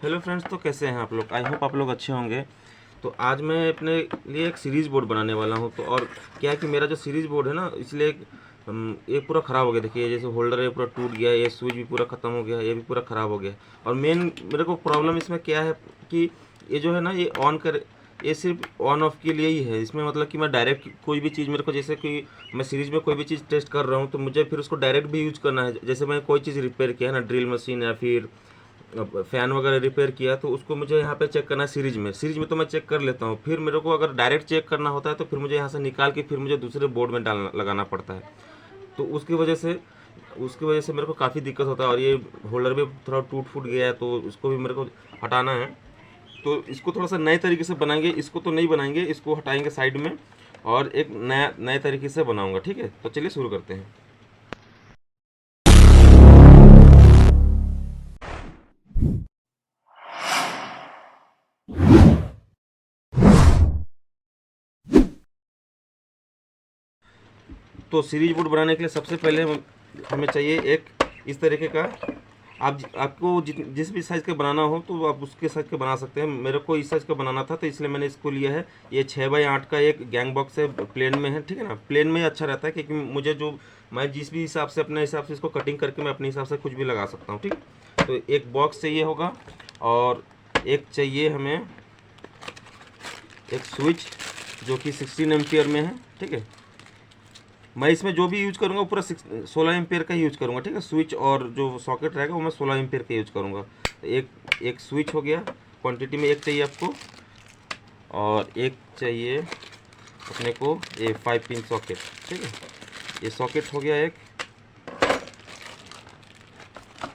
Hello friends, तो कैसे हैं आप लोग। आई होप आप लोग अच्छे होंगे। तो आज मैं अपने लिए एक सीरीज बोर्ड बनाने वाला हूं। तो और क्या है कि मेरा जो सीरीज बोर्ड है ना, इसलिए ये पूरा ख़राब हो गया। देखिए, जैसे होल्डर है पूरा टूट गया, ये स्विच भी पूरा ख़त्म हो गया, ये भी पूरा ख़राब हो गया। और मेन मेरे को प्रॉब्लम इसमें क्या है कि ये जो है ना, ये ये सिर्फ ऑन ऑफ के लिए ही है। इसमें मतलब कि मैं डायरेक्ट कोई भी चीज़, मेरे को जैसे कि मैं सीरीज में कोई भी चीज़ टेस्ट कर रहा हूँ, तो मुझे फिर उसको डायरेक्ट भी यूज करना है। जैसे मैं कोई चीज़ रिपेयर किया है ना, ड्रिल मशीन या फिर फ़ैन वगैरह रिपेयर किया, तो उसको मुझे यहाँ पे चेक करना है। सीरीज में तो मैं चेक कर लेता हूँ। फिर मेरे को अगर डायरेक्ट चेक करना होता है तो फिर मुझे यहाँ से निकाल के फिर मुझे दूसरे बोर्ड में डालना लगाना पड़ता है। तो उसकी वजह से मेरे को काफ़ी दिक्कत होता है। और ये होल्डर भी थोड़ा टूट फूट गया है, तो उसको भी मेरे को हटाना है। तो इसको थोड़ा सा नए तरीके से बनाएंगे। इसको तो नहीं बनाएंगे, इसको हटाएंगे साइड में और एक नए तरीके से बनाऊंगा। ठीक है, तो चलिए शुरू करते हैं। तो सीरीज बोर्ड बनाने के लिए सबसे पहले हमें चाहिए एक इस तरीके का। आपको जिस भी साइज़ का बनाना हो तो आप उसके साइज़ का बना सकते हैं। मेरे को इस साइज़ का बनाना था, तो इसलिए मैंने इसको लिया है। ये 6x8 का एक गैंग बॉक्स है, प्लेन में है। ठीक है ना, प्लेन में अच्छा रहता है, क्योंकि मुझे जो मैं जिस भी हिसाब से अपने हिसाब से इसको कटिंग करके मैं अपने हिसाब से कुछ भी लगा सकता हूँ। ठीक है, तो एक बॉक्स चाहिए होगा और एक चाहिए हमें एक स्विच जो कि 16 एम्पियर में है। ठीक है, मैं इसमें जो भी यूज करूँगा पूरा 16 एम्पियर का ही यूज करूँगा। ठीक है, स्विच और जो सॉकेट रहेगा वो मैं 16 एम्पियर का यूज करूँगा। तो एक स्विच हो गया, क्वांटिटी में एक चाहिए आपको। और एक चाहिए अपने को ये 5 पिन सॉकेट। ठीक है, ये सॉकेट हो गया एक।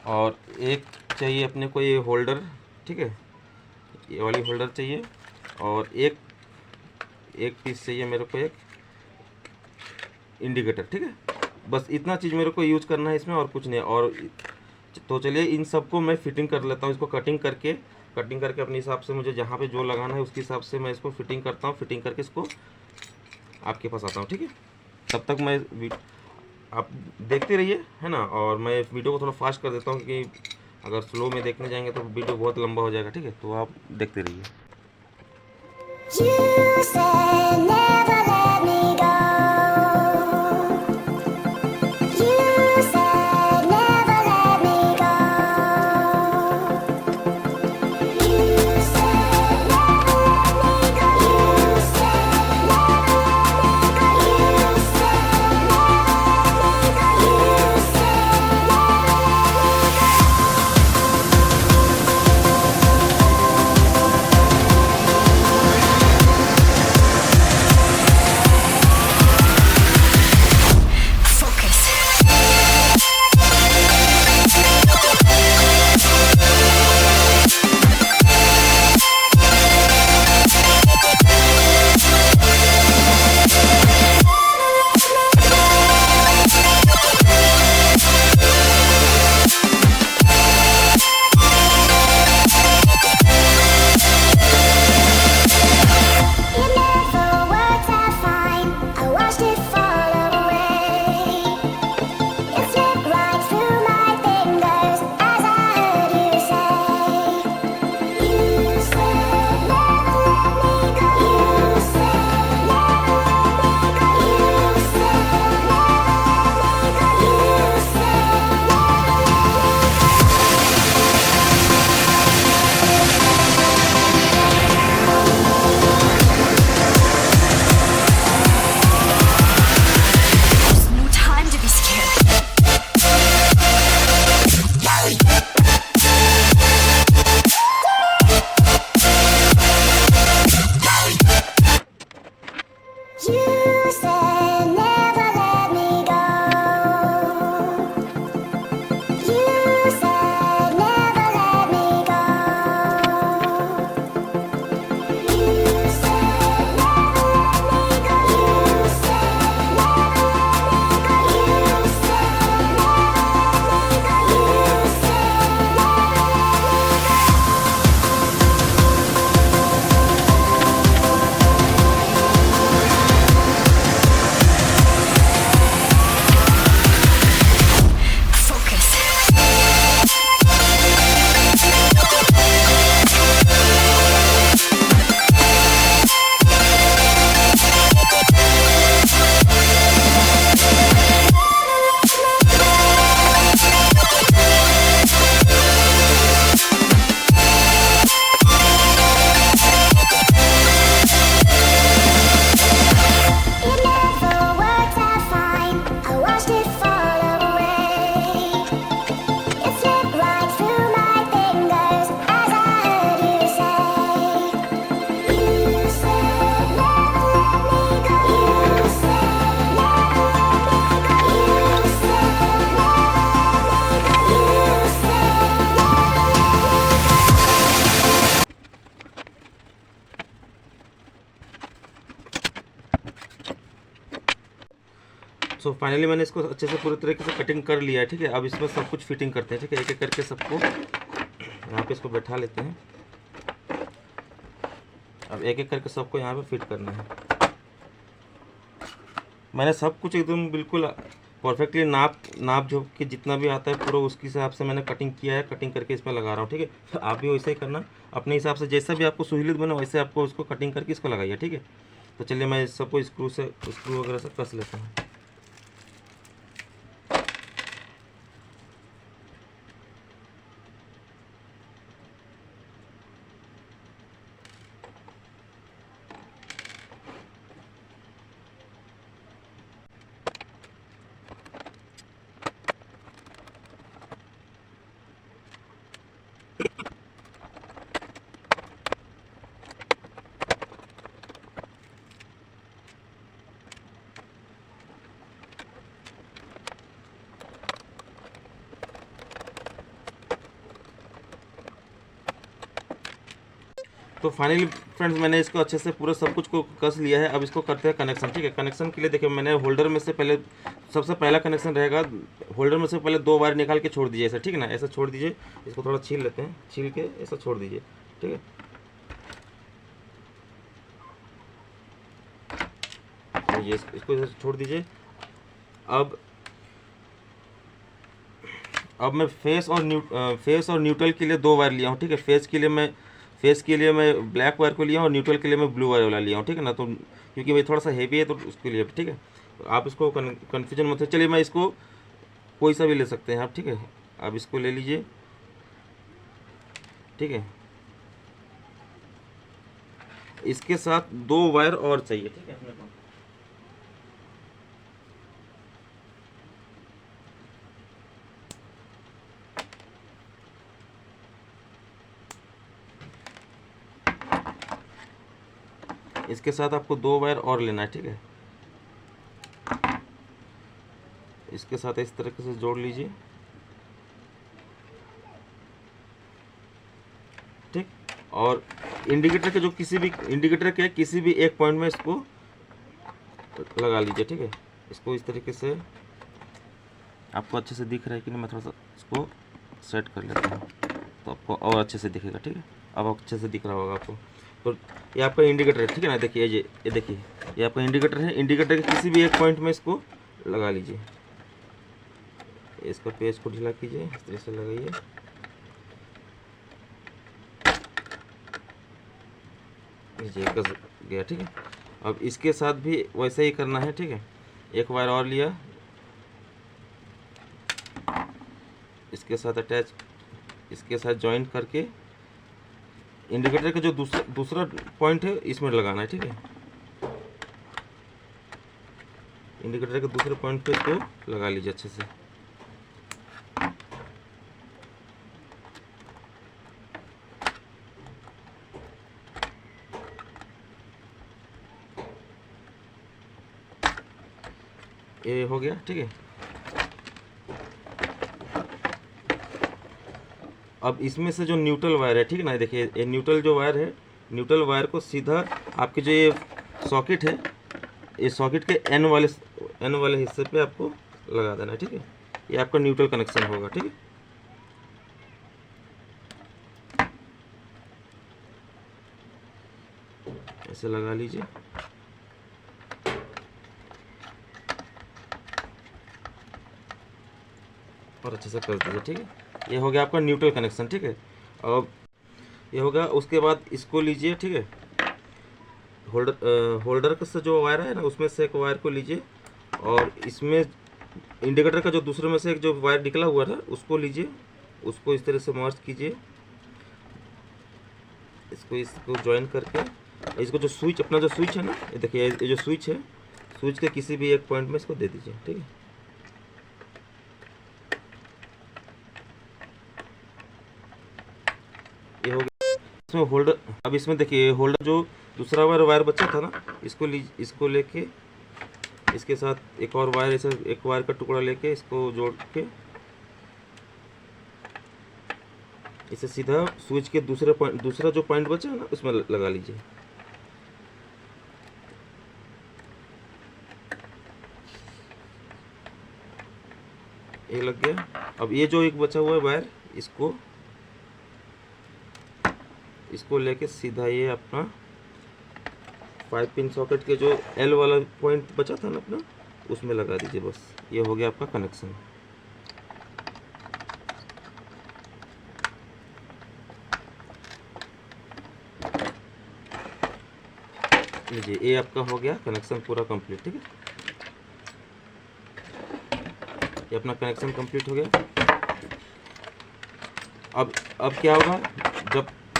और एक चाहिए अपने को ये होल्डर। ठीक है, ये वाली होल्डर चाहिए। और एक पीस चाहिए मेरे को एक इंडिकेटर। ठीक है, बस इतना चीज़ मेरे को यूज करना है इसमें, और कुछ नहीं। और तो चलिए इन सबको मैं फिटिंग कर लेता हूँ। इसको कटिंग करके अपने हिसाब से मुझे जहाँ पे जो लगाना है उसके हिसाब से मैं इसको फिटिंग करता हूँ। फिटिंग करके इसको आपके पास आता हूँ। ठीक है, तब तक आप देखते रहिए, है ना। और मैं वीडियो को थोड़ा फास्ट कर देता हूँ, क्योंकि अगर स्लो में देखने जाएंगे तो वीडियो बहुत लंबा हो जाएगा। ठीक है, तो आप देखते रहिए। You said never let me go. You said never let me go. You said never let me go. You said never let me go. You said never let me go. You said never let me go. So finally मैंने इसको अच्छे से पूरी तरीके से cutting कर लिया है, ठीक है। अब इसमें सब कुछ फिटिंग करते हैं, ठीक है। एक एक करके सबको यहाँ पे इसको बैठा लेते हैं। अब एक एक करके सबको यहाँ पे फिट करना है। मैंने सब कुछ एकदम बिल्कुल परफेक्टली नाप जो कि जितना भी आता है पूरा उसके हिसाब से मैंने कटिंग किया है। कटिंग करके इसमें लगा रहा हूँ, ठीक है। तो आप भी वैसे ही करना अपने हिसाब से, जैसा भी आपको सहूलियत बने वैसे आपको उसको कटिंग करके इसको लगाइए, ठीक है। तो चलिए मैं सबको स्क्रू वगैरह से कस लेता हूँ। तो फाइनली फ्रेंड्स मैंने इसको अच्छे से पूरा सब कुछ को कस लिया है। अब इसको करते हैं कनेक्शन, ठीक है। कनेक्शन के लिए देखिए मैंने होल्डर में से पहले सबसे पहला कनेक्शन रहेगा, होल्डर में से पहले 2 वायर निकाल के छोड़ दीजिए ऐसा, ठीक है ना। ऐसा छोड़ दीजिए, इसको थोड़ा छील लेते हैं, छील के ऐसा छोड़ दीजिए, ठीक है। ये इसको ऐसे छोड़ दीजिए। अब मैं फेस और न्यूट्रल के लिए 2 वायर लिया हूँ, ठीक है। फेस के लिए मैं ब्लैक वायर को लिया हूँ और न्यूट्रल के लिए मैं ब्लू वायर वाला लिया हूँ, ठीक है ना। तो क्योंकि ये थोड़ा सा हेवी है तो उसके लिए, ठीक है। तो आप इसको कन्फ्यूजन मत हो। चलिए मैं इसको कोई सा भी ले सकते हैं आप, ठीक है। आप इसको ले लीजिए, ठीक है। इसके साथ 2 वायर और चाहिए, ठीक है अपने को। इसके साथ आपको 2 वायर और लेना है, ठीक है। इसके साथ इस तरीके से जोड़ लीजिए, ठीक। और इंडिकेटर के किसी भी एक पॉइंट में इसको लगा लीजिए, ठीक है। इसको इस तरीके से, आपको अच्छे से दिख रहा है कि नहीं, मैं थोड़ा सा इसको सेट कर लेता हूँ तो आपको और अच्छे से दिखेगा, ठीक है। अब अच्छे से दिख रहा होगा आपको। तो ये आपका इंडिकेटर है, ठीक है ना। देखिए ये देखिए ये आपका इंडिकेटर है। इंडिकेटर के किसी भी एक पॉइंट में इसको लगा लीजिए। इसका पेज को ढीला कीजिए, इस तरह से लगाइए। ये कस गया, ठीक है। अब इसके साथ भी वैसे ही करना है, ठीक है। एक वायर और लिया, इसके साथ अटैच, इसके साथ जॉइंट करके इंडिकेटर का जो दूसरा पॉइंट है इसमें लगाना है, ठीक है। इंडिकेटर के दूसरे पॉइंट पे इसको लगा लीजिए अच्छे से। ये हो गया, ठीक है। अब इसमें से जो न्यूट्रल वायर है, ठीक है ना, देखिए ये न्यूट्रल जो वायर है, न्यूट्रल वायर को सीधा आपके जो ये सॉकेट है, ये सॉकेट के एन वाले हिस्से पे आपको लगा देना है, ठीक है। ये आपका न्यूट्रल कनेक्शन होगा, ठीक है। ऐसे लगा लीजिए और अच्छे से कर दीजिए, ठीक है। ये हो गया आपका न्यूट्रल कनेक्शन, ठीक है। अब ये होगा, उसके बाद इसको लीजिए, ठीक है। होल्डर का से जो वायर है ना, उसमें से एक वायर को लीजिए और इसमें इंडिकेटर का जो दूसरे में से एक जो वायर निकला हुआ था उसको लीजिए, उसको इस तरह से मर्ज कीजिए। इसको ज्वाइन करके इसको जो स्विच, अपना जो स्विच है ना, ये देखिए ये जो स्विच है, स्विच के किसी भी एक पॉइंट में इसको दे दीजिए, ठीक है। ये हो गया इसमें होल्डर। अब इसमें देखिए होल्डर जो दूसरा वायर बचा था ना, इसको लेके इसके साथ एक और वायर, ऐसा एक वायर का टुकड़ा लेके इसको जोड़ के इसे सीधा स्विच के दूसरा जो पॉइंट बचा है ना उसमें लगा लीजिए। ये लग गया। अब ये जो एक बचा हुआ है वायर, इसको लेके सीधा ये अपना 5 पिन सॉकेट के जो एल वाला पॉइंट बचा था ना अपना, उसमें लगा दीजिए। बस ये हो गया आपका कनेक्शन। लीजिए, ये आपका हो गया कनेक्शन पूरा कंप्लीट। ठीक है, ये अपना कनेक्शन कंप्लीट हो गया। अब क्या होगा,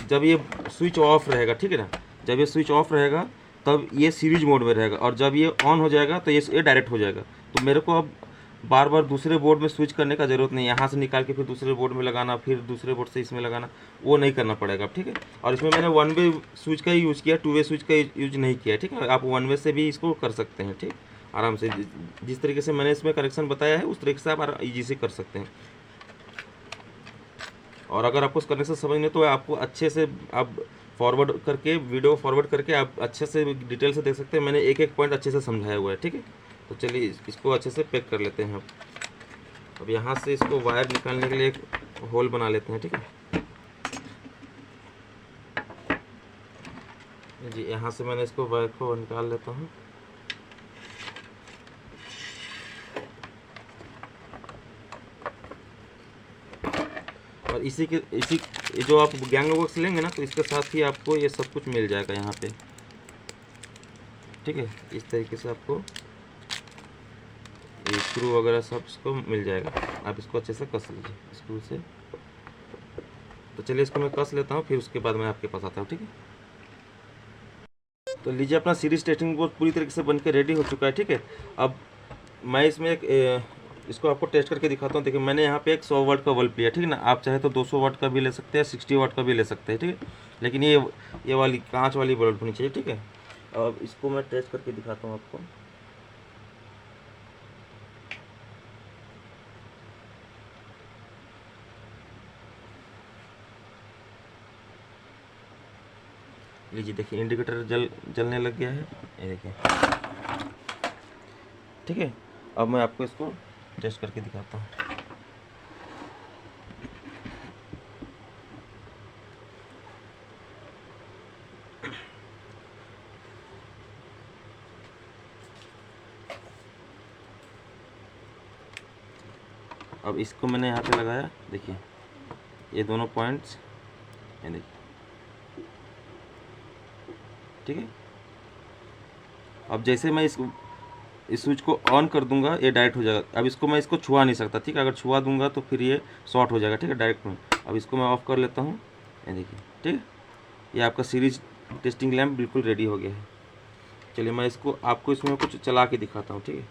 जब ये स्विच ऑफ रहेगा, ठीक है ना, जब ये स्विच ऑफ रहेगा तब ये सीरीज मोड में रहेगा, और जब ये ऑन हो जाएगा तो ये डायरेक्ट हो जाएगा। तो मेरे को अब बार बार दूसरे बोर्ड में स्विच करने का ज़रूरत नहीं है, यहाँ से निकाल के फिर दूसरे बोर्ड में लगाना, फिर दूसरे बोर्ड से इसमें लगाना, वो नहीं करना पड़ेगा। ठीक है, और इसमें मैंने 1 वे स्विच का ही यूज़ किया, 2 वे स्विच का यूज नहीं किया। ठीक है, आप 1 वे से भी इसको कर सकते हैं। ठीक, आराम से जिस तरीके से मैंने इसमें कनेक्शन बताया है उस तरीके से आप ईजी से कर सकते हैं। और अगर आपको कनेक्शन समझने तो आपको अच्छे से आप फॉरवर्ड करके, वीडियो फॉरवर्ड करके आप अच्छे से डिटेल से देख सकते हैं। मैंने एक एक पॉइंट अच्छे से समझाया हुआ है। ठीक है, तो चलिए इसको अच्छे से पैक कर लेते हैं। अब यहाँ से इसको वायर निकालने के लिए एक होल बना लेते हैं। ठीक है जी, यहाँ से मैंने इसको वायर को निकाल लेता हूँ। और इसी ये जो आप गैंग बॉक्स लेंगे ना, तो इसके साथ ही आपको ये सब कुछ मिल जाएगा यहाँ पे। ठीक है, इस तरीके से आपको ये स्क्रू वगैरह सब इसको मिल जाएगा। आप इसको अच्छे से कस लीजिए स्क्रू से। तो चलिए इसको मैं कस लेता हूँ, फिर उसके बाद मैं आपके पास आता हूँ। ठीक है, तो लीजिए, अपना सीरीज टेस्टिंग बोर्ड पूरी तरीके से बन के रेडी हो चुका है। ठीक है, अब मैं इसमें इसको आपको टेस्ट करके दिखाता हूँ। देखिए, मैंने यहाँ पे एक 100 वाट का बल्ब लिया। ठीक है ना, आप चाहे तो 200 वाट का भी ले सकते हैं, 60 वाट का भी ले सकते हैं। ठीक है, लेकिन ये वाली कांच वाली बल्ब होनी चाहिए। ठीक है, अब इसको मैं टेस्ट करके दिखाता हूँ आपको। लीजिए, देखिए इंडिकेटर जलने लग गया है, ये देखिए। ठीक है, अब मैं आपको इसको टेस्ट करके दिखाता हूँ। अब इसको मैंने यहाँ पे लगाया, देखिए ये दोनों पॉइंट्स, ये देखिए। ठीक है, अब जैसे मैं इस स्विच को ऑन कर दूंगा, ये डायरेक्ट हो जाएगा। अब इसको मैं छुआ नहीं सकता। ठीक है, अगर छुआ दूंगा तो फिर ये शॉर्ट हो जाएगा। ठीक है, डायरेक्ट में। अब इसको मैं ऑफ कर लेता हूँ, ये देखिए। ठीक है, ये आपका सीरीज टेस्टिंग लैंप बिल्कुल रेडी हो गया है। चलिए मैं आपको इसमें कुछ चला के दिखाता हूँ। ठीक है,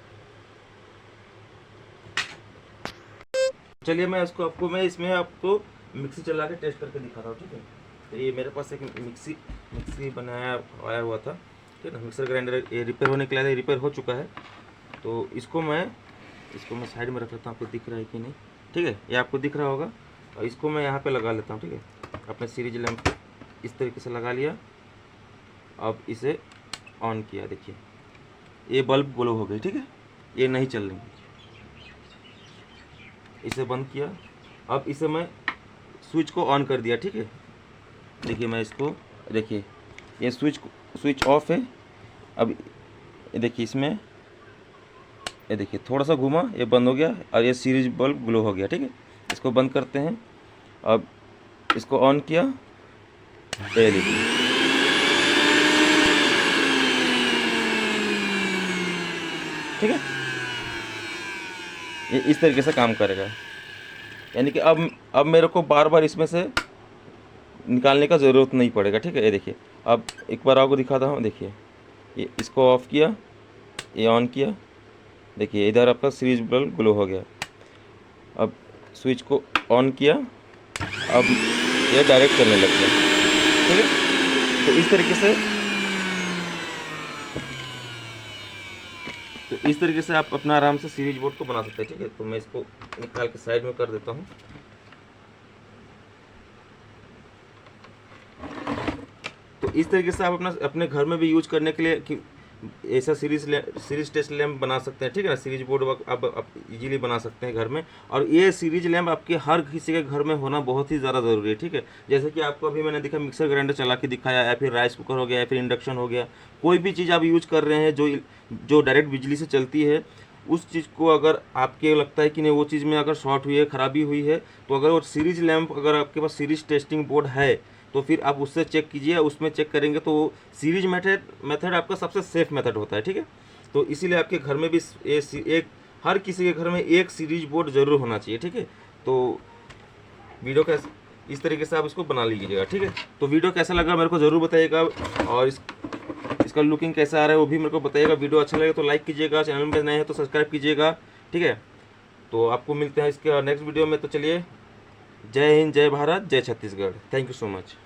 चलिए मैं इसमें आपको मिक्सी चला के टेस्ट करके दिखाता हूँ। ठीक है, तो ये मेरे पास एक मिक्सी बनाया आया हुआ था। ठीक है ना, मिक्सर ग्राइंडर ये रिपेयर होने के लिए रिपेयर हो चुका है। तो इसको मैं साइड में रख लेता हूँ। आपको दिख रहा है कि नहीं? ठीक है, ये आपको दिख रहा होगा। और इसको मैं यहाँ पे लगा लेता हूँ। ठीक है, अपने सीरीज लैंप इस तरीके से लगा लिया। अब इसे ऑन किया, देखिए ये बल्ब ग्लो हो गई। ठीक है, ये नहीं चल रही। इसे बंद किया। अब इसे मैं स्विच को ऑन कर दिया। ठीक है, देखिए मैं इसको, देखिए ये स्विच ऑफ है। अब ये देखिए, इसमें ये देखिए थोड़ा सा घूमा, ये बंद हो गया और ये सीरीज बल्ब ग्लो हो गया। ठीक है, इसको बंद करते हैं। अब इसको ऑन किया, ये देखिए। ठीक है, ये इस तरीके से काम करेगा। यानी कि अब मेरे को बार बार इसमें से निकालने का ज़रूरत नहीं पड़ेगा। ठीक है, ये देखिए। अब एक बार आपको दिखाता हूँ, देखिए ये इसको ऑफ़ किया, ये ऑन किया, देखिए इधर आपका सीरीज बल्ब ग्लो हो गया। अब स्विच को ऑन किया, अब ये डायरेक्ट चलने लग गया। ठीक है, तो इस तरीके से आप अपना आराम से सीरीज बोर्ड को बना सकते हैं। ठीक है, तो मैं इसको निकाल के साइड में कर देता हूँ। तो इस तरीके से आप अपने घर में भी यूज करने के लिए ऐसा सीरीज टेस्ट लैंप बना सकते हैं, ठीक है ना। सीरीज बोर्ड आप इजीली बना सकते हैं घर में, और ये सीरीज लैंप आपके हर किसी के घर में होना बहुत ही ज़्यादा ज़रूरी है, ठीक है। जैसे कि आपको अभी मैंने दिखा मिक्सर ग्राइंडर चला के दिखाया, या फिर राइस कुकर हो गया, या फिर इंडक्शन हो गया, कोई भी चीज़ आप यूज कर रहे हैं जो डायरेक्ट बिजली से चलती है, उस चीज़ को अगर आपके लगता है कि नहीं वो चीज़ में अगर शॉर्ट हुई है, ख़राबी हुई है, तो अगर वो सीरीज लैंप अगर आपके पास सीरीज टेस्टिंग बोर्ड है तो फिर आप उससे चेक कीजिए। उसमें चेक करेंगे तो सीरीज मेथड आपका सबसे सेफ मेथड होता है, ठीक है। तो इसीलिए आपके घर में भी एक हर किसी के घर में एक सीरीज बोर्ड ज़रूर होना चाहिए, ठीक है। तो वीडियो का इस तरीके से आप इसको बना लीजिएगा, ठीक है। तो वीडियो कैसा लगा मेरे को ज़रूर बताइएगा, और इसका लुकिंग कैसा आ रहा है वो भी मेरे को बताइएगा। वीडियो अच्छा लगे तो लाइक कीजिएगा, चैनल में नए हैं तो सब्सक्राइब कीजिएगा, ठीक है। तो आपको मिलते हैं इसके नेक्स्ट वीडियो में। तो चलिए, जय हिंद, जय भारत, जय Chhattisgarh. Thank you so much.